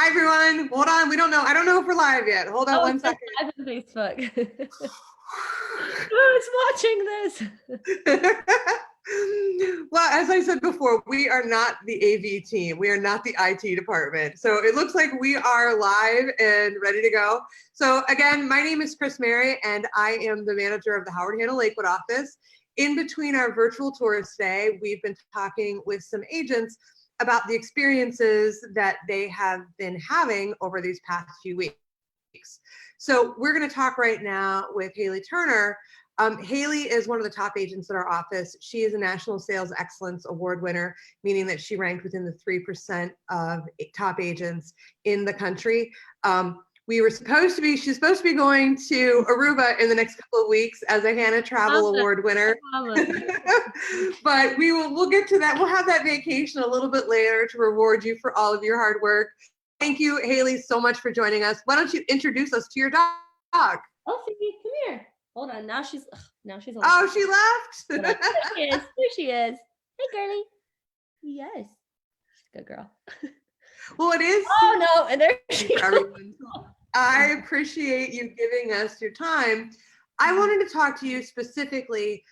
Hi everyone. Hold on. We don't know. I don't know if we're live yet. Hold on one second. Live on Facebook. Who's watching this? Well, as I said before, we are not the AV team. We are not the IT department. So it looks like we are live and ready to go. So again, my name is Chris Mary, and I am the manager of the Howard Hanna Lakewood office. In between our virtual tours today, we've been talking with some agents about the experiences that they have been having over these past few weeks. So we're going to talk right now with Haley Turner. Haley is one of the top agents in our office. She is a National Sales Excellence Award winner, meaning that she ranked within the 3% of top agents in the country. She's supposed to be going to Aruba in the next couple of weeks as a Hannah Travel Award winner. But we'll get to that. We'll have that vacation a little bit later to reward you for all of your hard work. Thank you, Haley, so much for joining us. Why don't you introduce us to your dog? Oh, Phoebe, come here. Hold on. Now she's. Oh, she left. There she is. There she is. Hey, girlie. Yes, she's a good girl. Well, it is. Oh no, and there she is. I appreciate you giving us your time. I wanted to talk to you specifically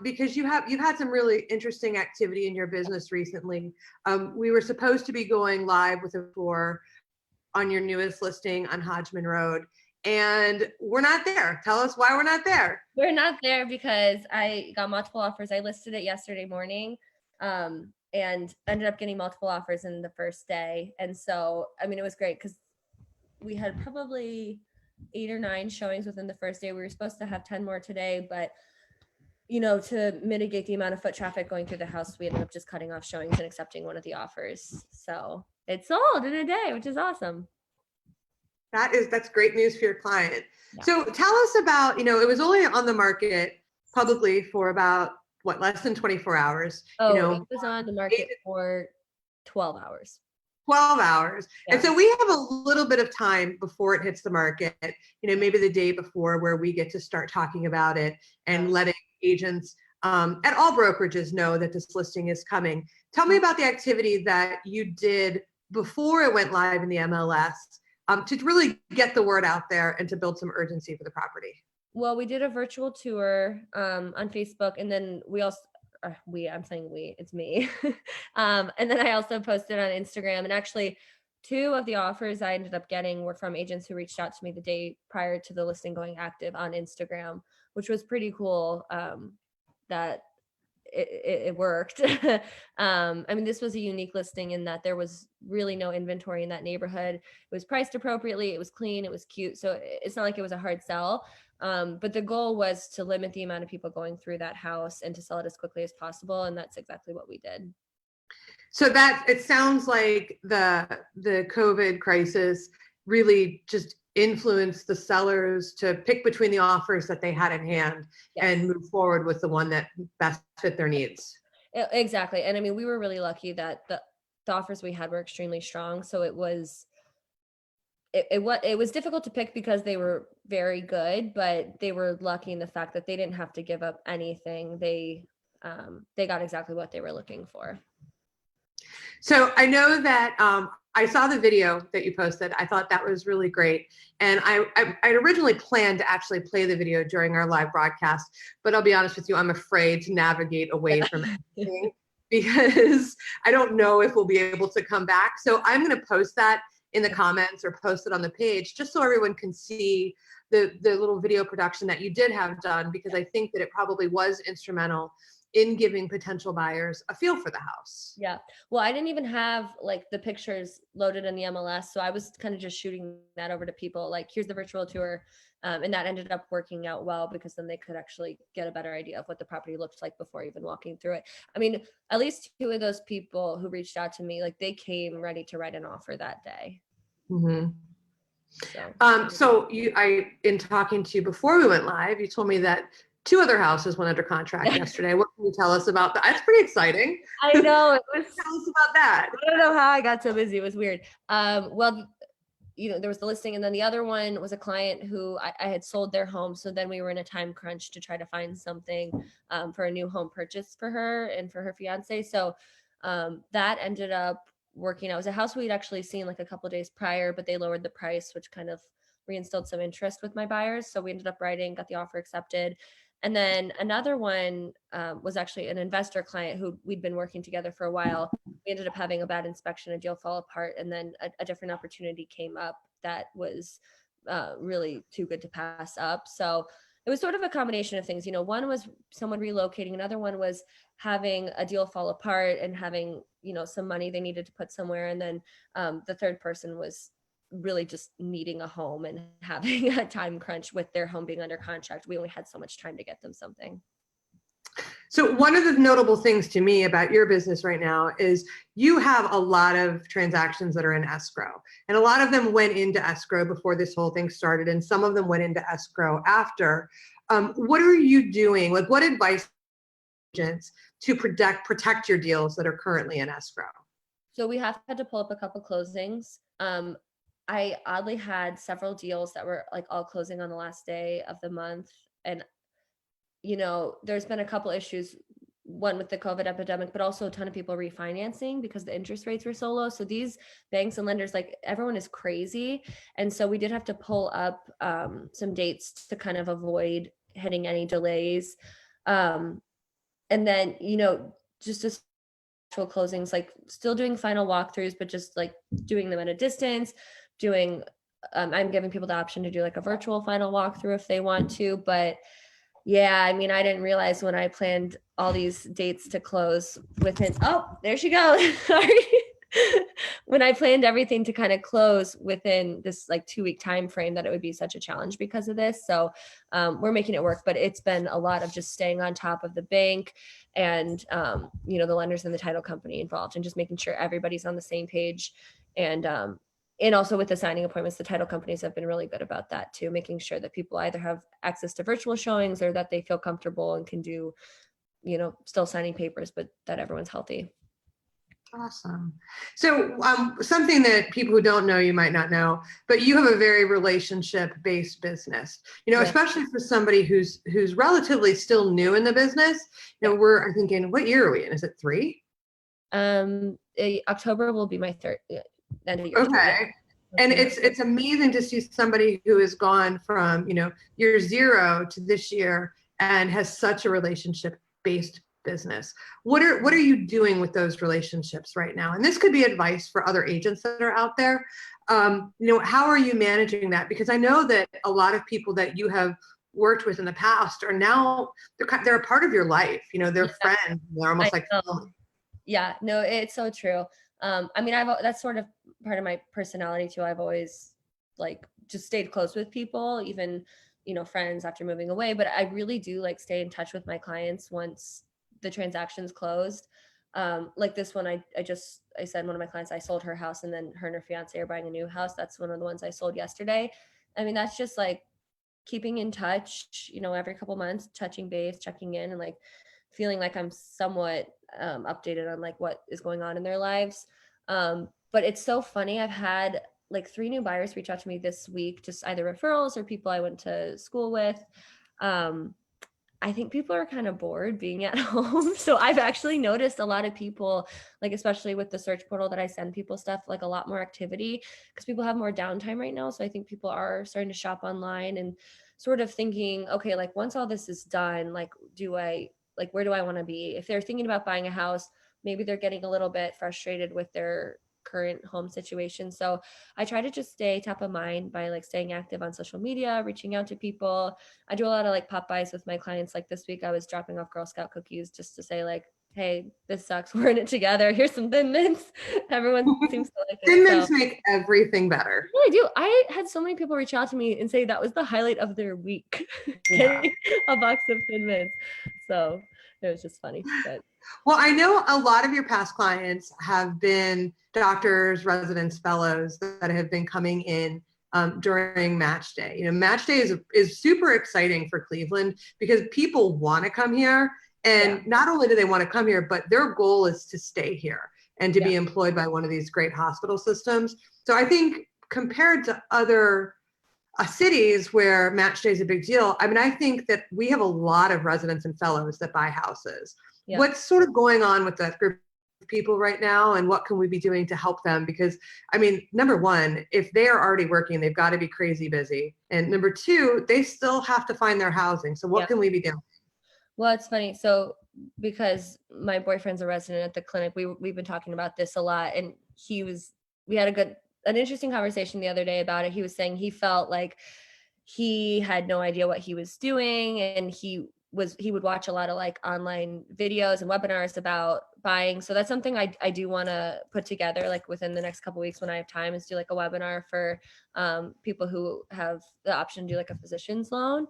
because you've had some really interesting activity in your business recently. We were supposed to be going live with a tour on your newest listing on Hodgman Road, and we're not there. Tell us why we're not there. We're not there because I got multiple offers. I listed it yesterday morning and ended up getting multiple offers in the first day. And so, I mean, it was great because we had probably 8 or 9 showings within the first day. We were supposed to have 10 more today, but to mitigate the amount of foot traffic going through the house, we ended up just cutting off showings and accepting one of the offers. So it sold in a day, which is awesome. That's great news for your client. Yeah. So tell us about, it was only on the market publicly for about less than 24 hours. Oh, it was on the market for 12 hours. 12 hours. Yeah. And so we have a little bit of time before it hits the market, maybe the day before, where we get to start talking about it and letting agents at all brokerages know that this listing is coming. Tell me about the activity that you did before it went live in the MLS to really get the word out there and to build some urgency for the property. Well, we did a virtual tour on Facebook, and then we also, I'm saying we, it's me. And then I also posted on Instagram, and actually 2 of the offers I ended up getting were from agents who reached out to me the day prior to the listing going active on Instagram, which was pretty cool that it worked. I mean, this was a unique listing in that there was really no inventory in that neighborhood. It was priced appropriately. It was clean. It was cute. So it's not like it was a hard sell. But the goal was to limit the amount of people going through that house and to sell it as quickly as possible. And that's exactly what we did. So it sounds like the COVID crisis really just influenced the sellers to pick between the offers that they had in hand. Yes. And move forward with the one that best fit their needs. Exactly. And I mean, we were really lucky that the offers we had were extremely strong. So it was difficult to pick because they were very good, but they were lucky in the fact that they didn't have to give up anything. They got exactly what they were looking for. So I know that I saw the video that you posted. I thought that was really great. And I originally planned to actually play the video during our live broadcast, but I'll be honest with you, I'm afraid to navigate away from anything because I don't know if we'll be able to come back. So I'm going to post that in the comments or post it on the page just so everyone can see the little video production that you did have done, because I think that it probably was instrumental in giving potential buyers a feel for the house. Yeah. Well, I didn't even have the pictures loaded in the MLS. So I was kind of just shooting that over to people, like, here's the virtual tour. And that ended up working out well because then they could actually get a better idea of what the property looked like before even walking through it. I mean, at least 2 of those people who reached out to me, they came ready to write an offer that day. Mm-hmm. So in talking to you before we went live, you told me that 2 other houses went under contract yesterday. What can you tell us about that? That's pretty exciting. I know. Tell us about that. I don't know how I got so busy. It was weird. Well, there was the listing, and then the other one was a client who I had sold their home. So then we were in a time crunch to try to find something for a new home purchase for her and for her fiance. So that ended up working out. It was a house we'd actually seen like a couple of days prior, but they lowered the price, which kind of reinstilled some interest with my buyers. So we ended up writing, got the offer accepted. And then another one was actually an investor client who we'd been working together for a while. We ended up having a bad inspection, a deal fall apart, and then a different opportunity came up that was really too good to pass up. So it was sort of a combination of things. One was someone relocating, another one was having a deal fall apart and having, some money they needed to put somewhere. And then the third person was really just needing a home and having a time crunch with their home being under contract. We only had so much time to get them something. So one of the notable things to me about your business right now is you have a lot of transactions that are in escrow, and a lot of them went into escrow before this whole thing started, and some of them went into escrow after. What are you doing? Like, what advice agents to protect your deals that are currently in escrow? So we have had to pull up a couple closings. I oddly had several deals that were like all closing on the last day of the month. And, there's been a couple issues, one with the COVID epidemic, but also a ton of people refinancing because the interest rates were so low. So these banks and lenders, like everyone is crazy. And so we did have to pull up some dates to kind of avoid hitting any delays. And then, just as actual closings, like still doing final walkthroughs, but just like doing them at a distance, I'm giving people the option to do like a virtual final walkthrough if they want to. But yeah, I mean, I didn't realize when I planned all these dates to close within, oh, there she goes. Sorry. When I planned everything to kind of close within this like 2-week time frame, that it would be such a challenge because of this. So we're making it work, but it's been a lot of just staying on top of the bank and the lenders and the title company involved, and just making sure everybody's on the same page. And also with the signing appointments, the title companies have been really good about that too, making sure that people either have access to virtual showings or that they feel comfortable and can do, still signing papers, but that everyone's healthy. Awesome. So something that people who don't know, you might not know, but you have a very relationship-based business, Yeah. Especially for somebody who's relatively still new in the business. I'm thinking, what year are we in? Is it 3? October will be my third end of year. Okay. And it's amazing to see somebody who has gone from, year 0 to this year and has such a relationship-based business. What are you doing with those relationships right now? And this could be advice for other agents that are out there. How are you managing that? Because I know that a lot of people that you have worked with in the past are now, they're a part of your life. They're friends. They're almost like family. Yeah, no, it's so true. I mean, that's sort of part of my personality too. I've always like just stayed close with people, even, friends after moving away. But I really do like stay in touch with my clients once the transaction's closed. Like this one, I said one of my clients, I sold her house, and then her and her fiance are buying a new house. That's one of the ones I sold yesterday. I mean, that's just like keeping in touch, every couple months, touching base, checking in, and like feeling like I'm somewhat updated on like what is going on in their lives. But it's so funny. I've had like 3 new buyers reach out to me this week, just either referrals or people I went to school with. I think people are kind of bored being at home. So I've actually noticed a lot of people, like especially with the search portal that I send people stuff, like a lot more activity because people have more downtime right now. So I think people are starting to shop online and sort of thinking, okay, like once all this is done, like where do I want to be? If they're thinking about buying a house, maybe they're getting a little bit frustrated with their current home situation. So I try to just stay top of mind by like staying active on social media, reaching out to people. I do a lot of like pop-bys with my clients. Like this week I was dropping off Girl Scout cookies just to say like, hey, this sucks. We're in it together. Here's some Thin Mints. Everyone seems to like it. Thin Mints make everything better. Yeah, I do. I had so many people reach out to me and say that was the highlight of their week, getting a box of Thin Mints. So it was just funny. But well, I know a lot of your past clients have been doctors, residents, fellows that have been coming in during match day. Match day is super exciting for Cleveland because people want to come here. And not only do they want to come here, but their goal is to stay here and to be employed by one of these great hospital systems. So I think compared to other cities where match day is a big deal, I mean, I think that we have a lot of residents and fellows that buy houses. Yeah. What's sort of going on with that group people right now, and what can we be doing to help them? Because I mean, number one, if they are already working, they've got to be crazy busy. And number two, they still have to find their housing. So what can we be doing? Well, it's funny. So because my boyfriend's a resident at the clinic, we've been talking about this a lot, and we had an interesting conversation the other day about it. He was saying he felt like he had no idea what he was doing, and he would watch a lot of like online videos and webinars about buying. So that's something I do want to put together like within the next couple of weeks when I have time, is do like a webinar for people who have the option to do like a physician's loan,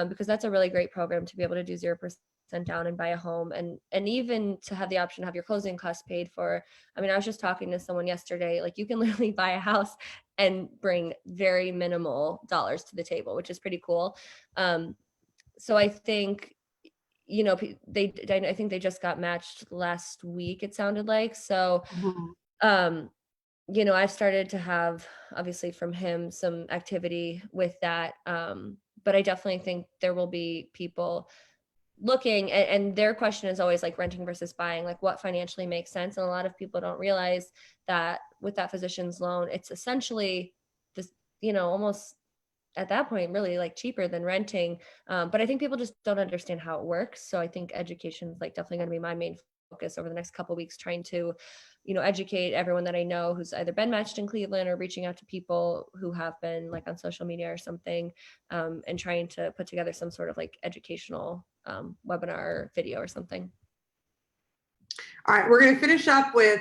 because that's a really great program to be able to do 0% down and buy a home, and even to have the option to have your closing costs paid for. I mean, I was just talking to someone yesterday, like you can literally buy a house and bring very minimal dollars to the table, which is pretty cool. So I think, you know, I think they just got matched last week, it sounded like. So, you know, I've started to have, obviously from him, some activity with that. But I definitely think there will be people looking, and their question is always like renting versus buying, like what financially makes sense. And a lot of people don't realize that with that physician's loan, it's essentially this, you know, almost at that point really like cheaper than renting. But I think people just don't understand how it works. So I think education is like definitely going to be my main focus over the next couple of weeks, trying to, you know, educate everyone that I know who's either been matched in Cleveland or reaching out to people who have been like on social media or something, and trying to put together some sort of like educational webinar video or something. All right, we're going to finish up with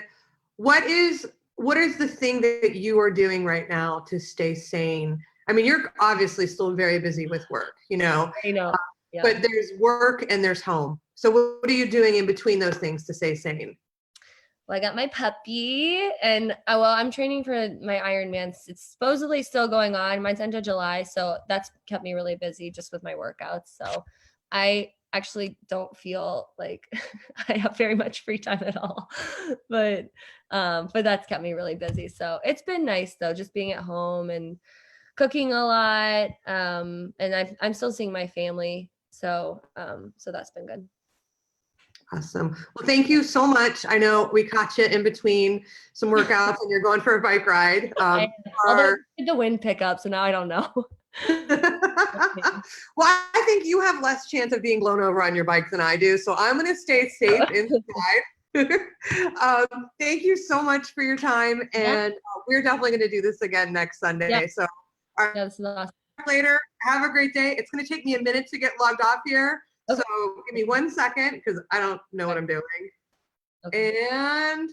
what is the thing that you are doing right now to stay sane? I mean, you're obviously still very busy with work, you know, Yeah. but there's work and there's home. So what are you doing in between those things to stay sane? Well, I got my puppy, and well, I'm training for my Ironman. It's supposedly still going on. Mine's end of July, so that's kept me really busy just with my workouts. So I actually don't feel like I have very much free time at all, but that's kept me really busy. So it's been nice though, just being at home and cooking a lot. And I'm still seeing my family, so that's been good. Awesome. Well, thank you so much. I know we caught you in between some workouts and you're going for a bike ride. Although the wind pick up, so now I don't know. Well, I think you have less chance of being blown over on your bike than I do, so I'm going to stay safe inside. Thank you so much for your time, and we're definitely going to do this again next Sunday. Yeah. So this is awesome. Later. Have a great day. It's going to take me a minute to get logged off here. Okay. So give me 1 second because I don't know what I'm doing. Okay. And